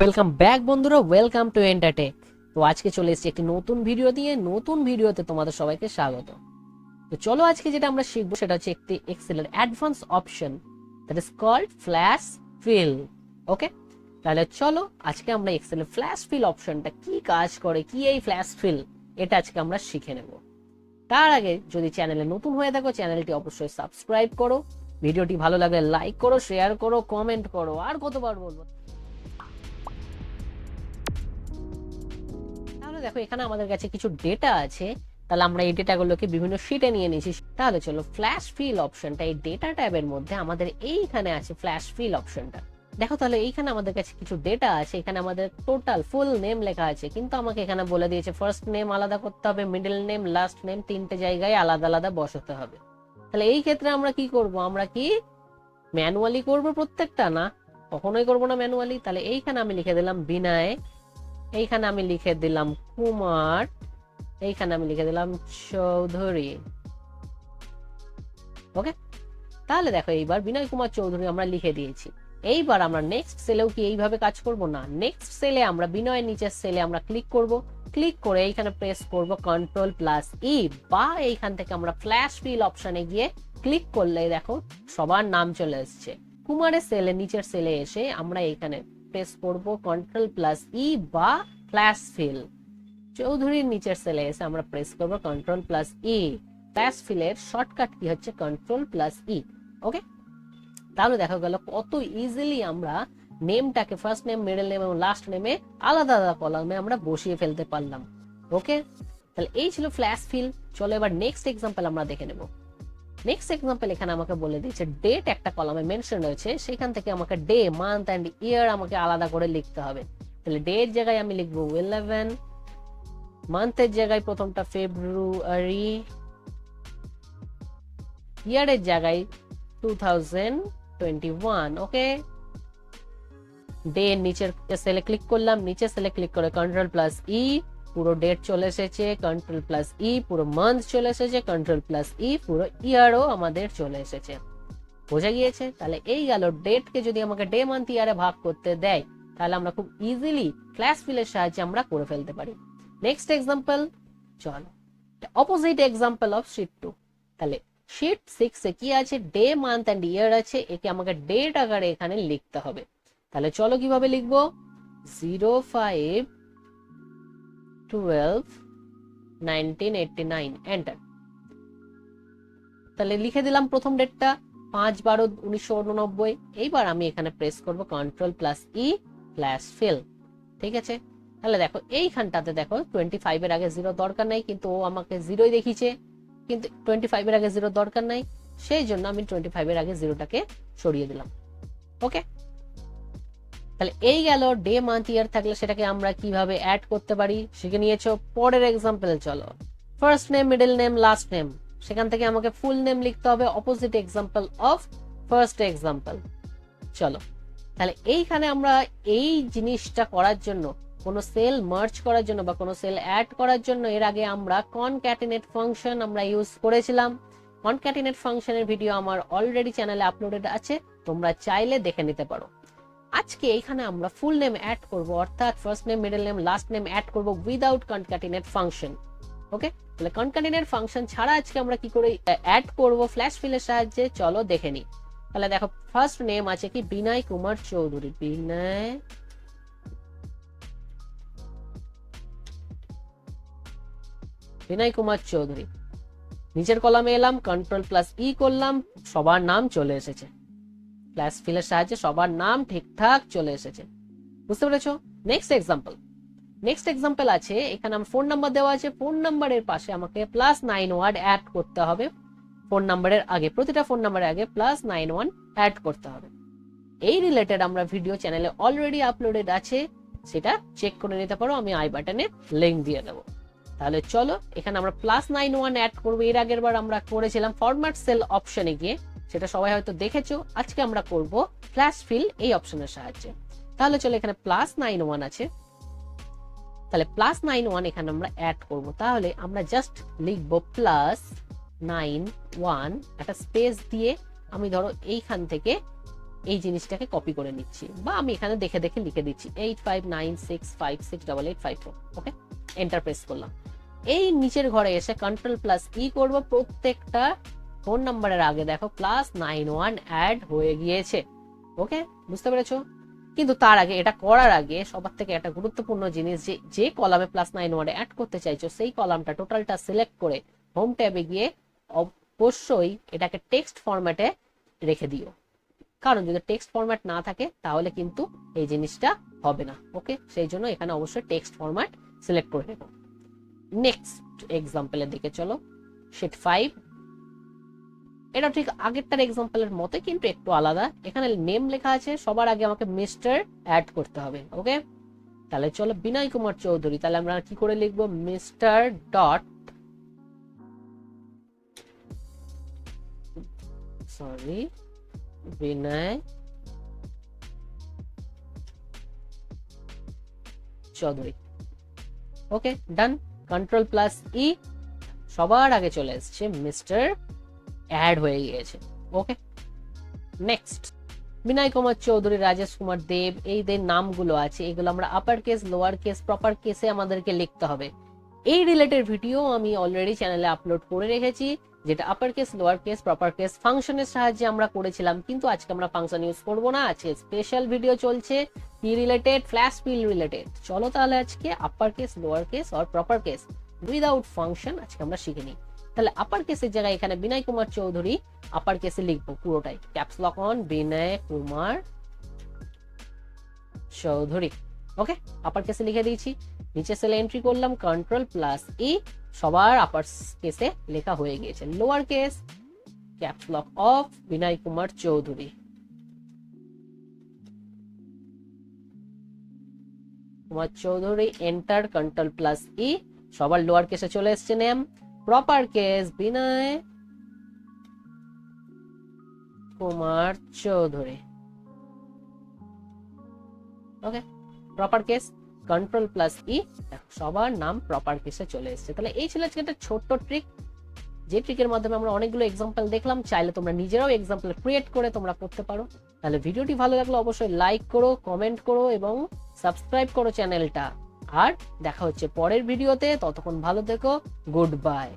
Welcome back বন্ধুরা, welcome to এন্টারটেক। তো আজকে চলে এসেছি একটি নতুন ভিডিও দিয়ে। নতুন ভিডিওতে তোমাদের সবাইকে স্বাগত। তো চলো আজকে যেটা আমরা শিখবো সেটা হচ্ছে একটি এক্সেলের advance option, that is called flash fill. Okay, তাহলে চলো আজকে আমরা এক্সেলের ফ্ল্যাশ ফিল অপশনটা কি কাজ করে, কি এই ফ্ল্যাশ ফিল, এটা আজকে আমরা শিখে নেব। তার আগে যদি চ্যানেলে নতুন হয়ে থাকো চ্যানেলটি অবশ্যই সাবস্ক্রাইব করো, ভিডিওটি ভালো লাগলে লাইক করো, শেয়ার করো, কমেন্ট করো, আর কতবার বলবো। তাহলে দেখো এখানে আমাদের কাছে কিছু ডেটা আছে, তাহলে আমরা এই ডেটাগুলোকে বিভিন্ন শীটে নিয়ে নিয়েছি। তাহলে চলো ফ্ল্যাশ ফিল অপশনটা, এই ডেটা ট্যাবের মধ্যে আমাদের এইখানে আছে ফ্ল্যাশ ফিল অপশনটা। দেখো তাহলে এইখানে আমাদের কাছে কিছু ডেটা আছে, এখানে আমাদের টোটাল ফুল নেম লেখা আছে, কিন্তু আমাকে এখানে বলে দিয়েছে ফার্স্ট নেম আলাদা করতে হবে, মিডল নেম, লাস্ট নেম তিনটে জায়গায় আলাদা আলাদা বসাতে হবে। তাহলে এই ক্ষেত্রে আমরা কি করব, আমরা কি ম্যানুয়ালি করব প্রত্যেকটা? না, কখনোই করব না ম্যানুয়ালি। তাহলে এইখানে আমি লিখে দিলাম বিনয়, এইখানে আমি লিখে দিলাম কুমার, এইখানে আমি লিখে দিলাম চৌধুরী। ওকে, তাহলে দেখো এইবার বিনয় কুমার চৌধুরী আমরা লিখে দিয়েছি। এইবার আমরা নেক্সট সেলেও কি এইভাবে কাজ করব? না, নেক্সট সেলে আমরা বিনয়ের নিচের সেলে আমরা ক্লিক করব, ক্লিক করে এইখানে প্রেস করব কন্ট্রোল প্লাস ই, বা এইখান থেকে আমরা ফ্ল্যাশ ফিল অপশনে গিয়ে ক্লিক করলে দেখো সবার নাম চলে আসছে। কুমারের সেলে নিচের সেলে এসে আমরা এইখানে প্রেস করব কন্ট্রোল প্লাস ই বা ফ্ল্যাশ ফিল। চৌধুরীর নিচের সেলে এসে আমরা প্রেস করব control plus E. Flash ফিলের shortcut key হচ্ছে কন্ট্রোল প্লাস ই। ওকে, তাহলে দেখা গেল কত ইজিলি আমরা নেমটাকে ফার্স্ট নেম, মিডল নেম এবং লাস্ট নেমে আলাদা আলাদা কলামে আমরা বসিয়ে ফেলতে পারলাম। ওকে, তাহলে এই ছিল ফ্ল্যাশ ফিল। চলো এবার নেক্সট এক্সাম্পল আমরা দেখে নেব। নেক্সট এক্সাম্পল এখানে আমাকে বলে দিয়েছে ডেট একটা কলামে মেনশন রয়েছে, সেখান থেকে আমাকে ডে, মান্থ এন্ড ইয়ার আমাকে আলাদা করে লিখতে হবে। তাহলে ডের জায়গায় আমি লিখবো 11, মান্থের জায়গায় প্রথমটা ফেব্রুয়ারি, ইয়ারের জায়গায় 2021। ওকে, ডে নিচের সেলে ক্লিক করলাম, নিচের সেলে ক্লিক করে কন্ট্রোল প্লাস ই, পুরো ডেট চলে এসেছে, কন্ট্রোল প্লাস ই, পুরো মান্থ চলে এসেছে, কন্ট্রোল প্লাস ই, পুরো ইয়ারও আমাদের চলে এসেছে। বোঝা গিয়েছে? তাহলে এই গেল ডেটকে যদি আমাকে ডে, মান্থ, ইয়ারে ভাগ করতে দেয় তাহলে আমরা খুব ইজিলি ফ্ল্যাশ ফিলের সাহায্যে আমরা করে ফেলতে পারি। নেক্সট এক্সাম্পল, চলো অপোজিট এক্সাম্পল অফ শিট 2। তাহলে শিট 6 এ কি আছে, ডে, মান্থ এন্ড ইয়ার আছে, একে আমাকে ডেট আকারে এখানে লিখতে হবে। তাহলে চলো কিভাবে লিখবো, 05/12/1989, এন্টার। তাহলে লিখে দিলাম প্রথম ডেটটা 5/12/1989। এইবার আমি এখানে প্রেস করব control plus E, flash feel. ঠিক আছে, তাহলে দেখো এইখানটাতে দেখো 25 এর আগে 0 দরকার নাই, কিন্তু ও আমাকে 0ই দেখিয়েছে, কিন্তু 25 এর আগে 0 দরকার নাই, সেই জন্য আমি 25 এর আগে 0টাকে সরিয়ে দিলাম। ওকে, তাহলে এই গেল ডে, মান্থ, ইয়ার থাকলে সেটাকে আমরা কিভাবে অ্যাড করতে পারি শিখে নিয়েছো। পরের এক্সাম্পল চলো, first name, middle name, last name, সেখান থেকে আমাকে ফুল নেম লিখতে হবে, opposite example of first example. চলো তাহলে এইখানে আমরা এই জিনিসটা করার জন্য, কোনো সেল মার্জ করার জন্য বা কোনো সেল অ্যাড করার জন্য এর আগে আমরা কনক্যাটিনেট ফাংশন আমরা ইউজ করেছিলাম। কনক্যাটিনেট ফাংশনের ভিডিও আমার অলরেডি চ্যানেলে আপলোডেড আছে, তোমরা চাইলে দেখে নিতে পারো। আজকে এইখানে আমরা ফুল নেম অ্যাড করব, অর্থাৎ first name, middle name, last name add করব উইদাউট কনক্যাটিনেট ফাংশন। ওকে, তাহলে কনক্যাটিনেট ফাংশন ছাড়া আজকে আমরা কি করে অ্যাড করব ফ্ল্যাশ ফিলের সাহায্যে, চলো দেখে নিই। তাহলে দেখো ফার্স্ট নেম আছে কি বিনয় কুমার চৌধুরী, বিনয় কুমার চৌধুরী। নিচের কলামে এলাম, কন্ট্রোল প্লাস ই করলাম, সবার নাম চলে এসেছে। ফ্ল্যাশ ফিলের সাহায্যে সবার নাম ঠিকঠাক চলে এসেছে। বুঝতে পেরেছো? নেক্সট এক্সাম্পল, নেক্সট এক্সাম্পল আছে এখানে আমার ফোন নাম্বার দেওয়া আছে, ফোন নাম্বারের পাশে আমাকে +9 ওয়ার্ড অ্যাড করতে হবে। ফোন নাম্বারের আগে, প্রতিটা ফোন নাম্বারের আগে +91 অ্যাড করতে হবে। এই রিলেটেড আমরা ভিডিও চ্যানেলে অলরেডি আপলোডেড আছে, সেটা চেক করে নিতে পারো, আমি আই বাটনে লিংক দিয়ে দেবো। তাহলে চলো এখানে আমরা +91 অ্যাড করবো। এর আগের বার আমরা করেছিলাম ফরম্যাট সেল অপশনে গিয়ে, সেটা সবাই হয়তো দেখেছো। আজকে আমরা করব ফ্ল্যাশ ফিল এই অপশনের সাহায্যে। তাহলে চলো এখানে +91 আছে, তাহলে +91 এখানে আমরা অ্যাড করব। তাহলে আমরা জাস্ট লিখবো +91, একটা স্পেস দিয়ে আমি ধরো এইখান থেকে এই জিনিসটাকে কপি করে নিচ্ছি, বা আমি এখানে দেখে দেখে লিখে দিচ্ছি 8596568854। ওকে, এন্টার প্রেস করলাম। এই নিচের ঘরে এসে কন্ট্রোল+E করব, প্রত্যেকটা ফোন নাম্বারের আগে দেখো +91 অ্যাড হয়ে গিয়েছে। ওকে, বুঝতে পেরেছো? কিন্তু তার আগে, এটা করার আগে সবার থেকে একটা গুরুত্বপূর্ণ জিনিস, যে কলামে +91 অ্যাড করতে চাইছো সেই কলামটা টোটালটা সিলেক্ট করে হোম ট্যাবে গিয়ে অবশ্যই এটাকে টেক্সট ফরম্যাটে রেখে দিও, কারণ যদি টেক্সট ফরম্যাট না থাকে তাহলে কিন্তু এই জিনিসটা হবে না। ওকে, সেই জন্য এখানে অবশ্যই টেক্সট ফরম্যাট সিলেক্ট করে নেব। নেক্সট এক্সাম্পলের দিকে চলো। শীট 5, এটা ঠিক আগেরটার এক্সাম্পলের মতো কিন্তু একটু আলাদা। এখানে নেম লেখা আছে, সবার আগে আমাকে মিস্টার অ্যাড করতে হবে। ওকে, তাহলে চলো বিনয় কুমার চৌধুরী, তাহলে আমরা কি করে লিখবো, মিস্টার ডট বিনয় চৌধুরী। ওকে, ডান। কন্ট্রোল+E, সবার আগে চলে এসছে মিস্টার, অ্যাড হয়ে গিয়েছে। ওকে, নেক্সট বিনয় কুমার চৌধুরী, রাজেশ কুমার দেব, এই যে নামগুলো আছে এগুলো আমরা upper case, lower case, proper কেসে আমাদেরকে লিখতে হবে। এই রিলেটেড ভিডিও আমি অলরেডি চ্যানেলে আপলোড করে রেখেছি, যেটা upper case, lower case, proper case ফাংশনের সাহায্যে আমরা করেছিলাম, কিন্তু আজকে আমরা ফাংশন ইউজ করব না। আজকে স্পেশাল ভিডিও চলছে কি রিলেটেড, ফ্ল্যাশ ফিল রিলেটেড। চলো তাহলে আজকে আপার কেস, লোয়ার কেস আর প্রপার কেস উইদাউট ফাংশন আজকে আমরা শিখে নিই। তাহলে আপার কেসের জায়গায় এখানে বিনয় কুমার চৌধুরী আপার কেসে লিখবো পুরোটাই, ক্যাপস লক অন, বিনয় কুমার চৌধুরী। ওকে, আপার কেসে লিখে দিয়েছি। নিচে সেলে এন্ট্রি করলাম, কন্ট্রোল+E, সবার আপার কেসে লেখা হয়ে গিয়েছে। Lower case, caps lock off, Binoy Kumar Chowdhury. Kumar Chowdhury, enter, কন্ট্রোল+E, সবার লোয়ার কেসে চলে এসছে name. Proper case, Binoy Kumar Chowdhury. Okay, proper case, কন্ট্রোল+E, সবার নাম প্রপার কেসে চলে এসেছে। তাহলে এই ছিল আজকে একটা ছোট্ট ট্রিক, যে ট্রিকের মাধ্যমে আমরা অনেকগুলো এক্সাম্পল দেখলাম। চাইলে তোমরা নিজেরাও এক্সাম্পল ক্রিয়েট করে তোমরা করতে পারো। তাহলে ভিডিওটি ভালো লাগলে অবশ্যই লাইক করো, কমেন্ট করো এবং সাবস্ক্রাইব করো চ্যানেলটা। আর দেখা হচ্ছে পরের ভিডিওতে, ততক্ষণ ভালো থেকো, গুড বাই।